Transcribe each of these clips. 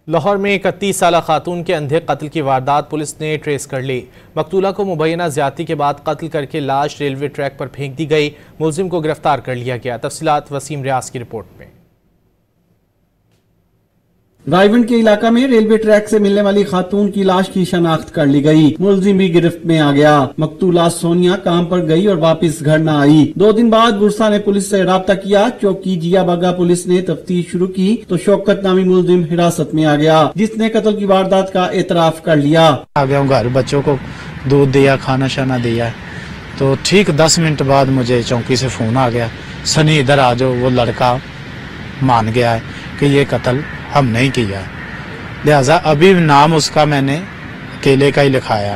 لاہور میں 31 سالہ خاتون کے اندھے قتل کی واردات پولیس نے ٹریس کر لی۔ مقتولہ کو مبینہ زیادتی کے بعد قتل کر کے لاش ریلوے ٹریک پر پھینک دی گئی۔ ملزم کو گرفتار کر لیا گیا۔ تفصیلات وسیم ریاض کی رپورٹ میں۔ رائیونڈ کے علاقہ میں ریلوے ٹریک سے ملنے والی خاتون کی لاش کی شناخت کر لی گئی۔ ملزم بھی گرفت میں آ گیا۔ مقتولہ سونیا کام پر گئی اور واپس گھر نہ آئی۔ 2 دن بعد ورثا نے پولیس سے رابطہ کیا۔ چوکی جیا بگا پولیس نے تفتیش شروع کی تو شوکت نامی ملزم حراست میں آ گیا، جس نے قتل کی واردات کا اعتراف کر لیا۔ آ گیا ہوں گھر، بچوں کو دودھ دیا، کھانا شانا دیا، تو ٹھیک 10 منٹ بعد مجھے چوکی سے فون آ گیا، سنی ادھر آ جاؤ۔ وہ لڑکا مان گیا ہے کہ یہ قتل ہم نہیں کیا، لہٰذا ابھی نام اس کا میں نے کیلے کا ہی لکھایا،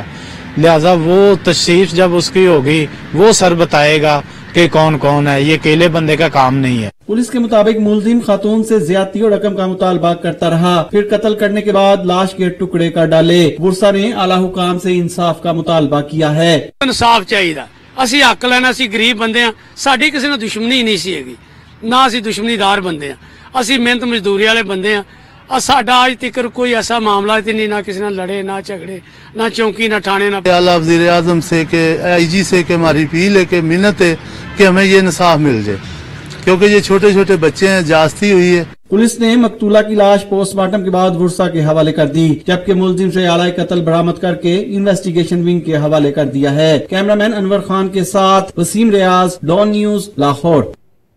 لہٰذا وہ تشریف جب اس کی ہوگی وہ سر بتائے گا کہ کون کون ہے، یہ کیلے بندے کا کام نہیں ہے۔ پولیس کے مطابق ملزم خاتون سے زیادتی اور رقم کا مطالبہ کرتا رہا، پھر قتل کرنے کے بعد لاش کے ٹکڑے کر ڈالے۔ ورثا نے اعلیٰ حکام سے انصاف کا مطالبہ کیا ہے۔ انصاف چاہیے، اسی حق لینا، اسی غریب بندے ہیں، ساڈی کسی نے دشمنی نہیں سی ہے، نہ اسی دشمنی دار بندے ہیں، اسی محنت مزدوری والے بندے ہیں۔ ساڈا آج تک کوئی ایسا معاملہ نہیں، نہ کسی نے لڑے، نہ جھگڑے، نہ چوکی، نہ تھانے، نہ اعلیٰ وزیر اعظم سے کہ آئی جی سے کہ ہماری اپیل ہے کہ منت ہے کہ ہمیں یہ انصاف مل جائے، کیونکہ یہ چھوٹے چھوٹے بچے ہیں، زیادتی ہوئی ہے۔ پولیس نے مقتولہ کی لاش پوسٹ مارٹم کے بعد ورثا کے حوالے کر دی، جبکہ ملزم سے اعلی قتل برآمد کر کے انویسٹیگیشن ونگ کے حوالے کر دیا ہے۔ کیمرہ مین انور خان کے ساتھ وسیم ریاض، ڈان نیوز، لاہور۔